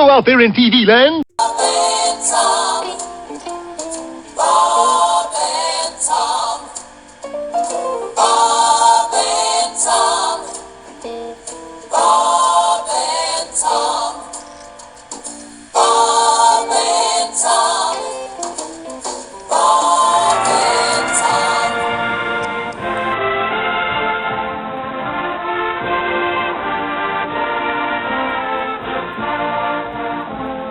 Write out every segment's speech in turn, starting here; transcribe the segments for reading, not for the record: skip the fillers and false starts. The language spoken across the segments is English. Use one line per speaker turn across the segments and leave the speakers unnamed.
know out there in TV land?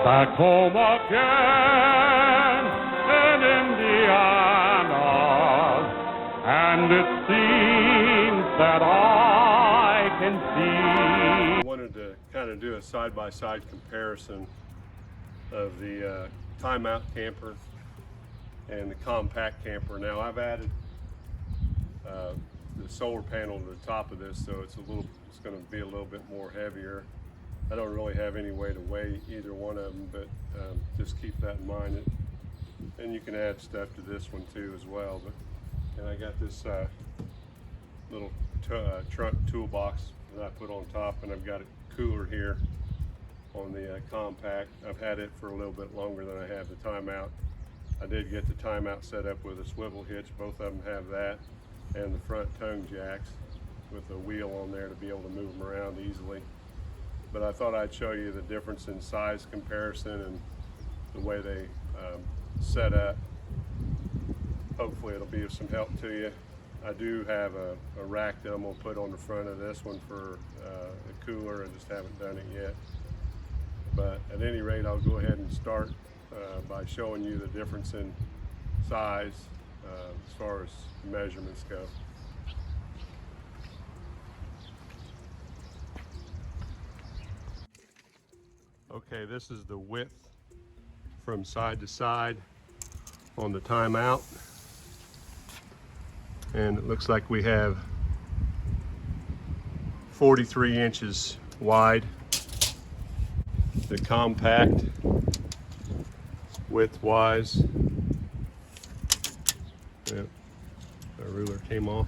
Back home again in Indiana, and it seems that I can see.
I wanted to kind of do a side-by-side comparison of the Timeout camper and the compact camper. Now I've added the solar panel to the top of this, so it's going to be a little bit more heavier. I don't really have any way to weigh either one of them, but just keep that in mind. And you can add stuff to this one too as well. And I got this little trunk toolbox that I put on top, and I've got a cooler here on the compact. I've had it for a little bit longer than I have the Timeout. I did get the Timeout set up with a swivel hitch. Both of them have that, and the front tongue jacks with a wheel on there to be able to move them around easily. But I thought I'd show you the difference in size comparison and the way they set up. Hopefully it'll be of some help to you. I do have a rack that I'm going to put on the front of this one for a cooler. I just haven't done it yet. But at any rate, I'll go ahead and start by showing you the difference in size as far as measurements go. Okay, this is the width from side to side on the Timeout. And it looks like we have 43 inches wide. The compact width-wise, yep, our ruler came off.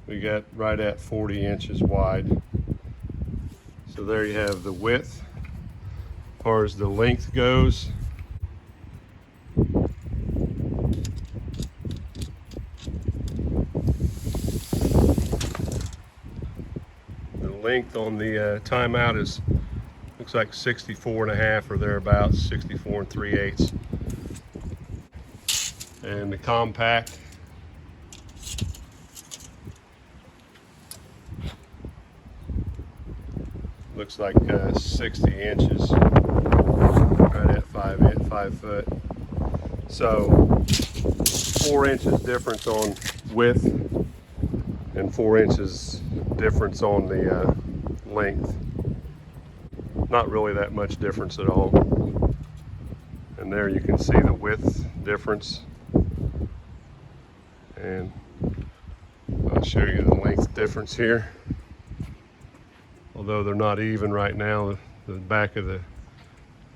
We got right at 40 inches wide. So there you have the width. As far as the length goes, the length on the Timeout is, looks like 64 and a half or thereabouts, 64 3/8. And the compact, looks like 60 inches, right at 5 foot. So 4 inches difference on width and 4 inches difference on the length. Not really that much difference at all. And there you can see the width difference. And I'll show you the length difference here. Although they're not even right now, the back of the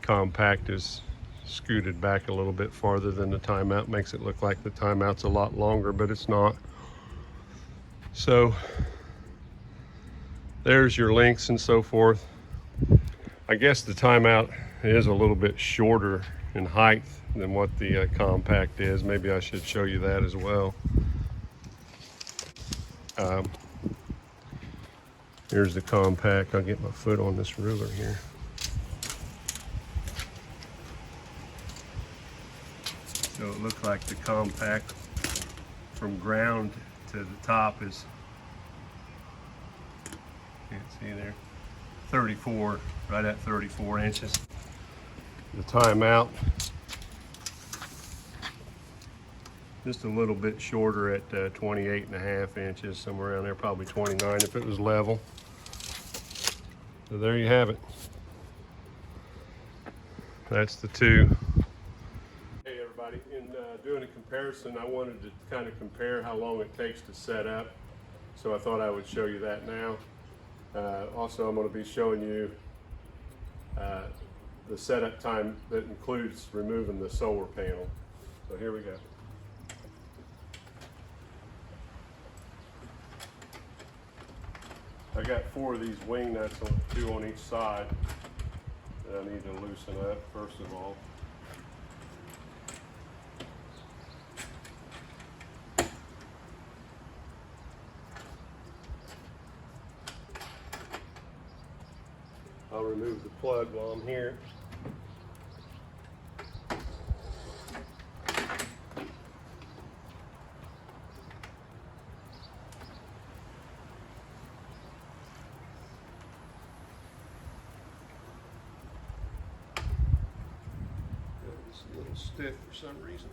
compact is scooted back a little bit farther than the Timeout. Makes it look like the Timeout's a lot longer, but it's not. So there's your lengths and so forth. I guess the Timeout is a little bit shorter in height than what the compact is. Maybe I should show you that as well. Here's the compact. I'll get my foot on this ruler here. So it looks like the compact from ground to the top is, can't see there, 34, right at 34 inches. The Timeout, just a little bit shorter at 28 and a half inches, somewhere around there, probably 29 if it was level. So there you have it. That's the two. Hey everybody, in doing a comparison, I wanted to kind of compare how long it takes to set up. So I thought I would show you that now. Also, I'm going to be showing you the setup time that includes removing the solar panel. So here we go. I got 4 of these wing nuts, 2 on each side, that I need to loosen up first of all. I'll remove the plug while I'm here. It's a little stiff for some reason.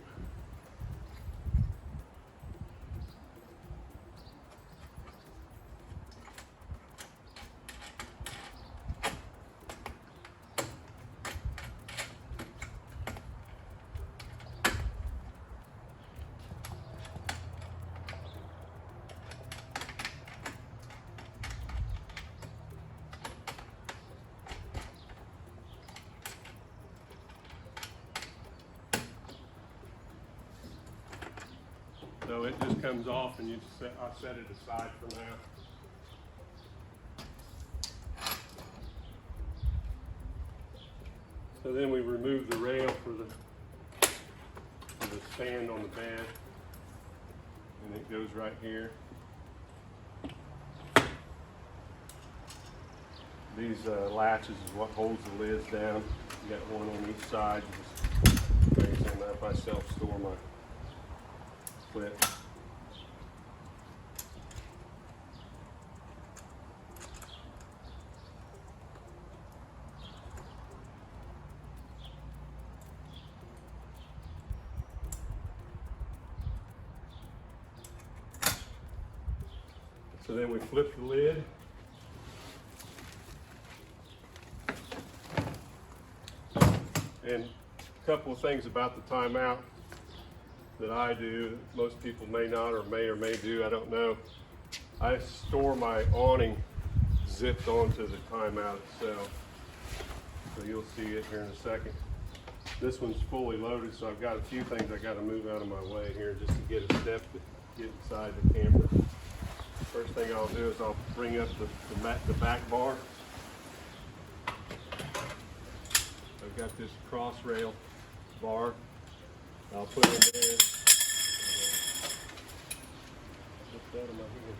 So it just comes off, and I set it aside for now. So then we remove the rail for the stand on the bed, and it goes right here. These latches is what holds the lids down. You got one on each side. Just brings in that if I self-store my clip. So then we flip the lid. And a couple of things about the Timeout that I do that most people may not or may do, I don't know. I store my awning zipped onto the Timeout itself. So you'll see it here in a second. This one's fully loaded, so I've got a few things I got to move out of my way here just to get a step to get inside the camper. First thing I'll do is I'll bring up the back bar. I've got this cross rail bar. I'll put it in there. Put that in my hand.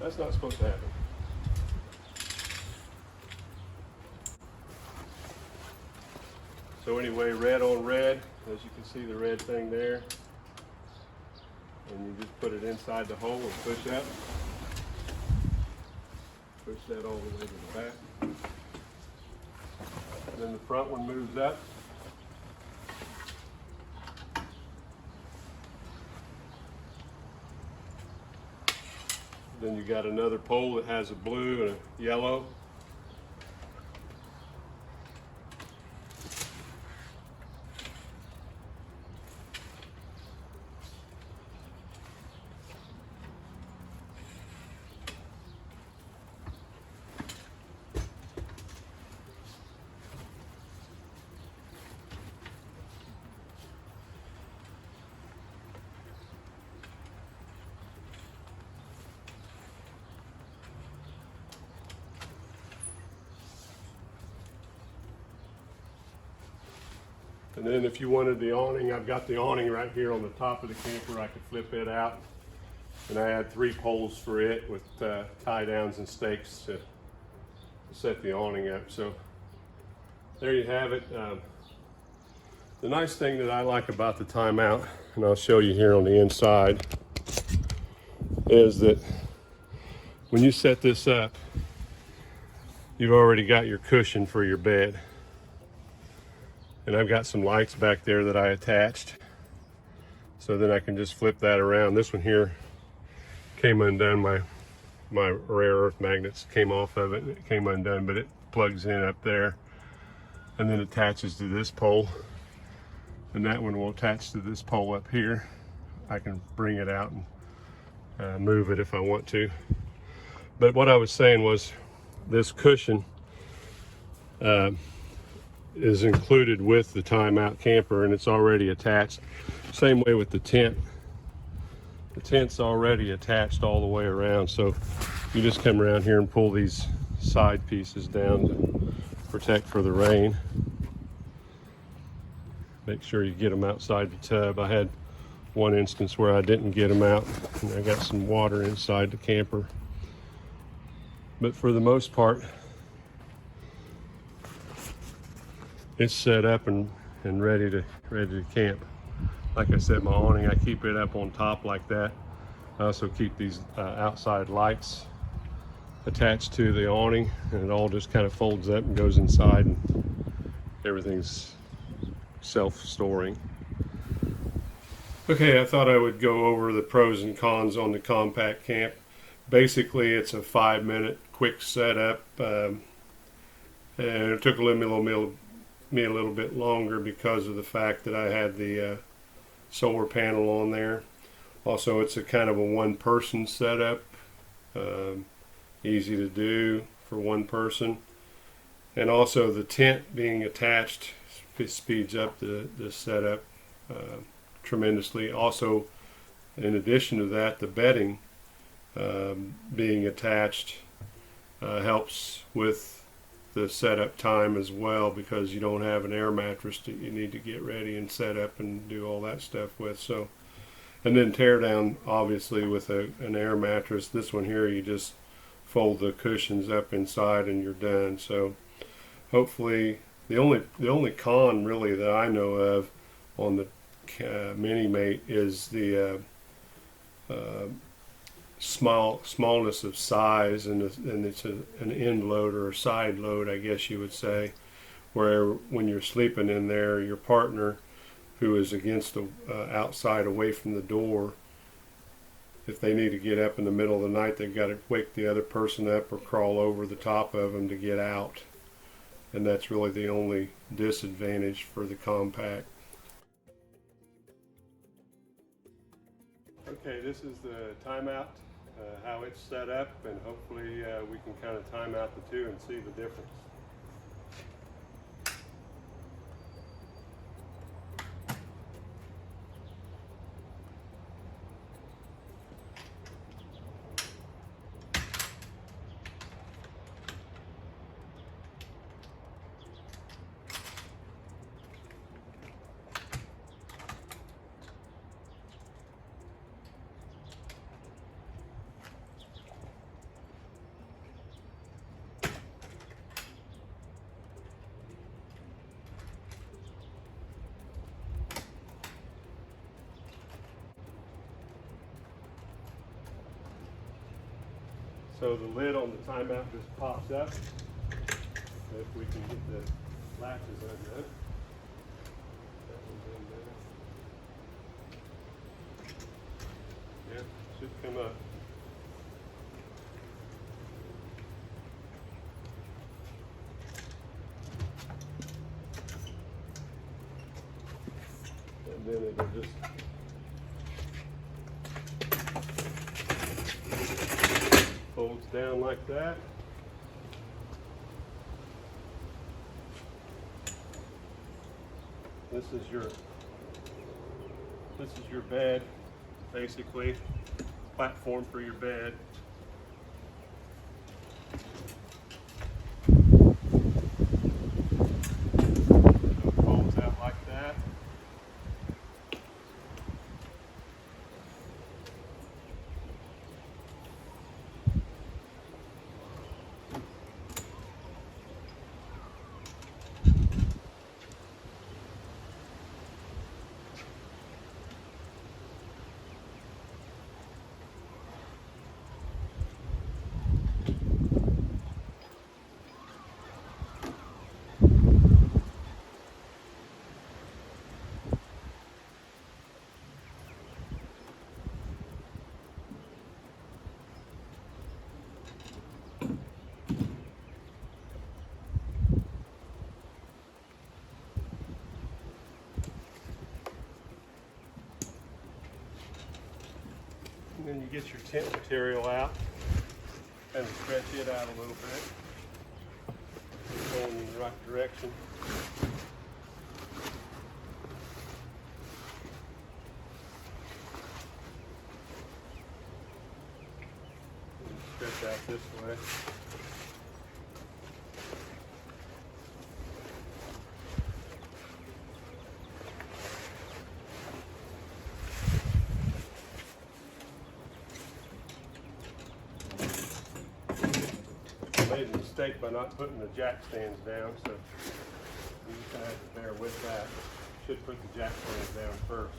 That's not supposed to happen. So anyway, red on red, as you can see the red thing there. And you just put it inside the hole and push up. Push that all the way to the back. And then the front one moves up. Then you got another pole that has a blue and a yellow. And then if you wanted the awning, I've got the awning right here on the top of the camper. I could flip it out. And I had 3 poles for it with tie downs and stakes to set the awning up. So there you have it. The nice thing that I like about the Timeout, and I'll show you here on the inside, is that when you set this up, you've already got your cushion for your bed. And I've got some lights back there that I attached. So then I can just flip that around. This one here came undone. My rare earth magnets came off of it and it came undone, but it plugs in up there and then attaches to this pole. And that one will attach to this pole up here. I can bring it out and move it if I want to. But what I was saying was this cushion is included with the Timeout camper, and it's already attached. Same way with the tent. the tent's already attached all the way around, so you just come around here and pull these side pieces down to protect for the rain. Make sure you get them outside the tub. I had one instance where I didn't get them out and I got some water inside the camper. But for the most part, it's set up and ready to camp. Like I said, my awning, I keep it up on top like that. I also keep these outside lights attached to the awning, and it all just kind of folds up and goes inside, and everything's self-storing. Okay, I thought I would go over the pros and cons on the compact camp. Basically, it's a 5-minute quick setup, and it took me a little bit longer because of the fact that I had the solar panel on there. Also, it's a kind of a one-person setup, easy to do for one person, and also the tent being attached speeds up the setup tremendously. Also, in addition to that, the bedding being attached helps with the setup time as well, because you don't have an air mattress that you need to get ready and set up and do all that stuff with. So, and then tear down, obviously, with an air mattress. This one here, you just fold the cushions up inside and you're done. So hopefully, the only con really that I know of on the MiniMate is the smallness of size, and it's an end load or a side load, I guess you would say, where when you're sleeping in there, your partner, who is against the outside away from the door, if they need to get up in the middle of the night, they've got to wake the other person up or crawl over the top of them to get out, and that's really the only disadvantage for the compact. Okay, this is the Timeout, how it's set up, and hopefully we can kind of time out the two and see the difference. So the lid on the Timeout just pops up. If we can get the latches undone. That one's in there. Yeah, should come up. And then it'll just folds down like that. This is your bed, basically, platform for your bed. So it folds out like that. And then you get your tent material out and stretch it out a little bit. Going in the right direction. Stretch out this way. I made a mistake by not putting the jack stands down, so you're just gonna have to bear with that. Should put the jack stands down first.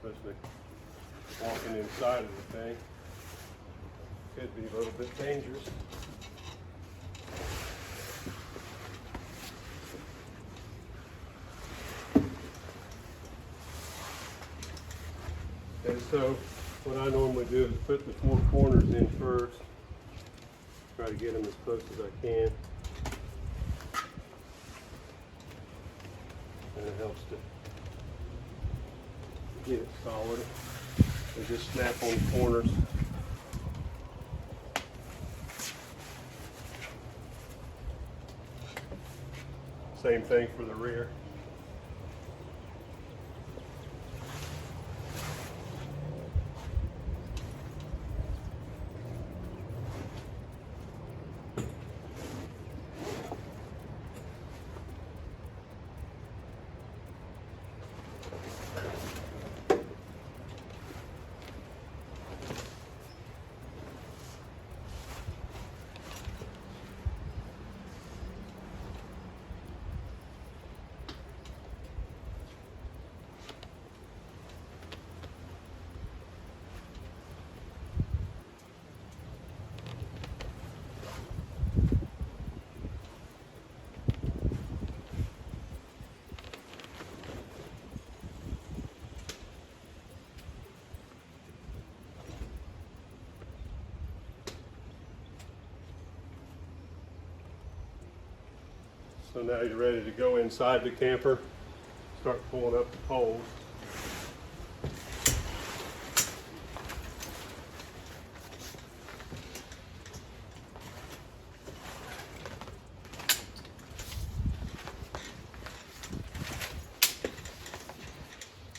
Especially walking inside of the thing could be a little bit dangerous. And so what I normally do is put the four corners in first. Try to get them as close as I can. And it helps to get it solid. And just snap on the corners. Same thing for the rear. So now you're ready to go inside the camper, start pulling up the poles.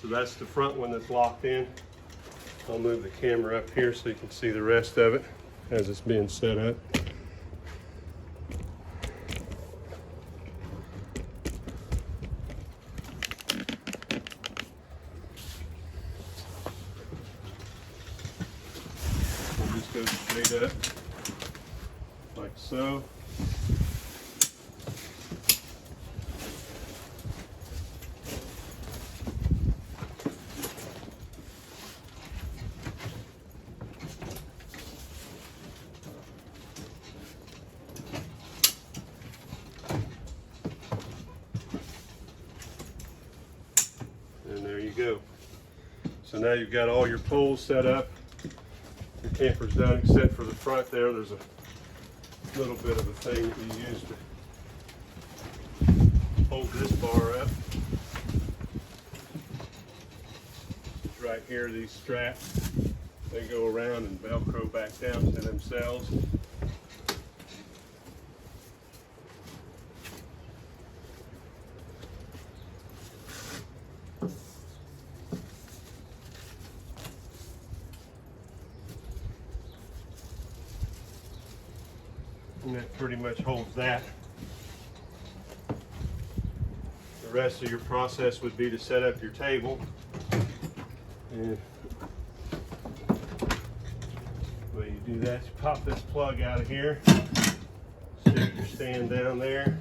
So that's the front one that's locked in. I'll move the camera up here so you can see the rest of it as it's being set up. Goes straight up like so. And there you go. So now you've got all your poles set up. Your camper's done, except for the front there. There's a little bit of a thing that you use to hold this bar up. It's right here, these straps, they go around and Velcro back down to themselves. And that pretty much holds that. The rest of your process would be to set up your table. And the way you do that, you pop this plug out of here, stick your stand down there.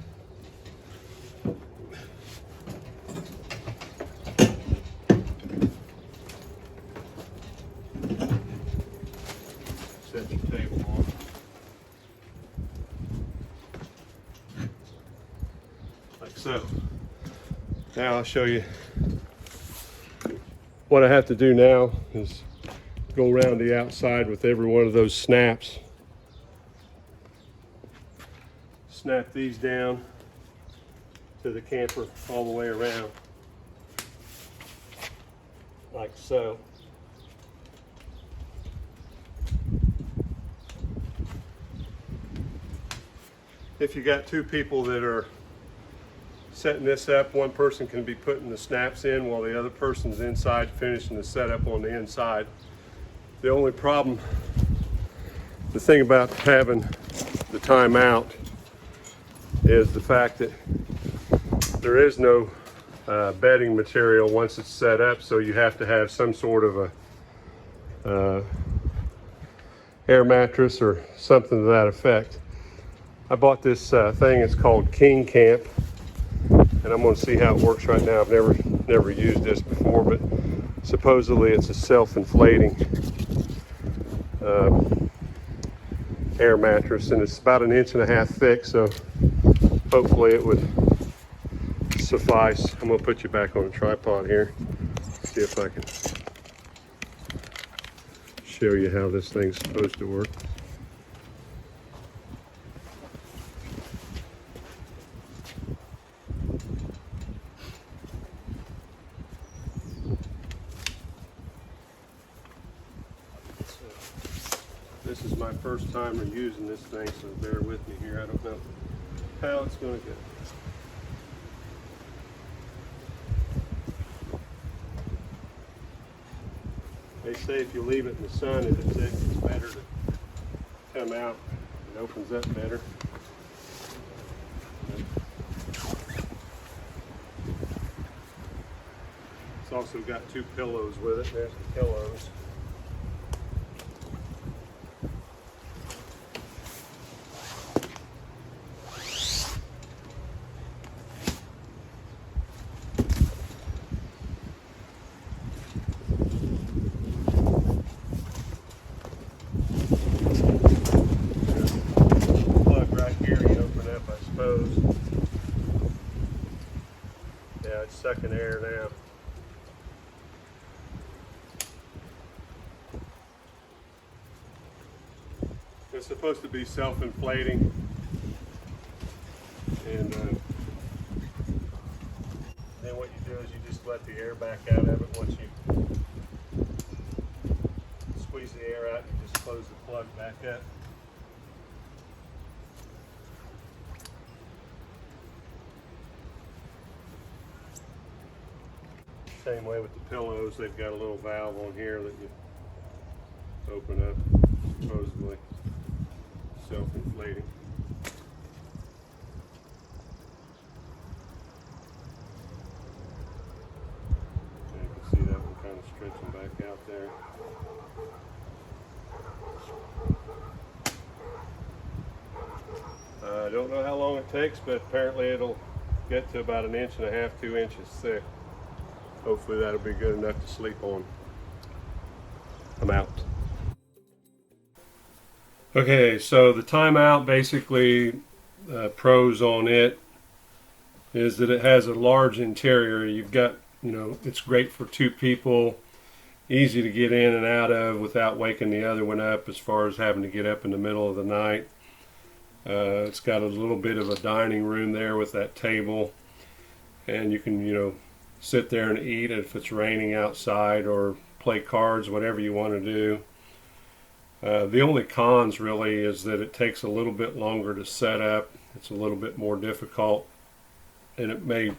Set your table on. So now I'll show you what I have to do now is go around the outside with every one of those snaps. Snap these down to the camper all the way around like so. If you got two people that are setting this up, one person can be putting the snaps in while the other person's inside finishing the setup on the inside. The only problem, the thing about having the timeout is the fact that there is no bedding material once it's set up, so you have to have some sort of a air mattress or something to that effect. I bought this thing, it's called King Camp, and I'm going to see how it works right now. I've never used this before, but supposedly it's a self-inflating air mattress, and it's about 1.5 inches thick, so hopefully it would suffice. I'm going to put you back on a tripod here, see if I can show you how this thing's supposed to work. This is my first time using this thing, so bear with me here. I don't know how it's going to go. They say if you leave it in the sun, it's better to come out. It opens up better. It's also got 2 pillows with it. There's the pillows. Yeah, it's sucking air now. It's supposed to be self-inflating, and then what you do is you just let the air back out of it. Once you squeeze the air out, you just close the plug back up. Same way with the pillows, they've got a little valve on here that you open up, supposedly self-inflating. You can see that one kind of stretching back out there. I don't know how long it takes, but apparently it'll get to about 1.5 inches, 2 inches thick. Hopefully that'll be good enough to sleep on. I'm out. Okay, so the Timeout, basically pros on it is that it has a large interior. You've got, it's great for 2 people, easy to get in and out of without waking the other one up as far as having to get up in the middle of the night. It's got a little bit of a dining room there with that table, and you can, sit there and eat if it's raining outside, or play cards, whatever you want to do. The only cons really is that it takes a little bit longer to set up. It's a little bit more difficult, and it may,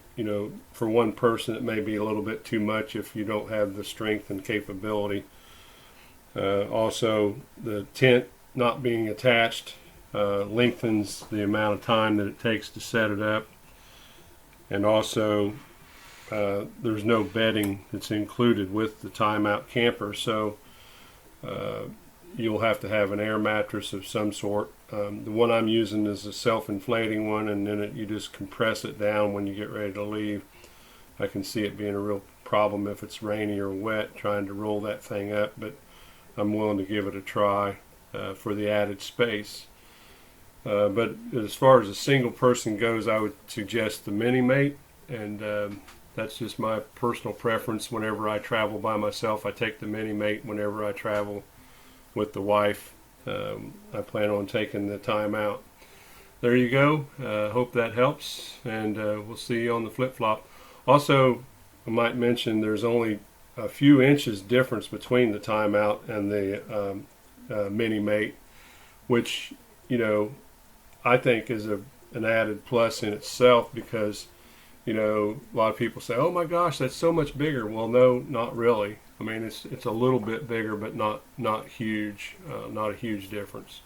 for one person it may be a little bit too much if you don't have the strength and capability. Also, the tent not being attached lengthens the amount of time that it takes to set it up, and also there's no bedding that's included with the Timeout camper, so you'll have to have an air mattress of some sort. The one I'm using is a self-inflating one, and then you just compress it down when you get ready to leave. I can see it being a real problem if it's rainy or wet trying to roll that thing up, but I'm willing to give it a try for the added space. But as far as a single person goes, I would suggest the MiniMate, and that's just my personal preference. Whenever I travel by myself, I take the MiniMate. Whenever I travel with the wife, I plan on taking the Timeout. There you go. Hope that helps, and we'll see you on the flip-flop. Also, I might mention there's only a few inches difference between the Timeout and the MiniMate, which, I think is an added plus in itself, because You know, a lot of people say, "Oh my gosh, that's so much bigger." Well, no, not really. I mean, it's a little bit bigger, but not huge, not a huge difference.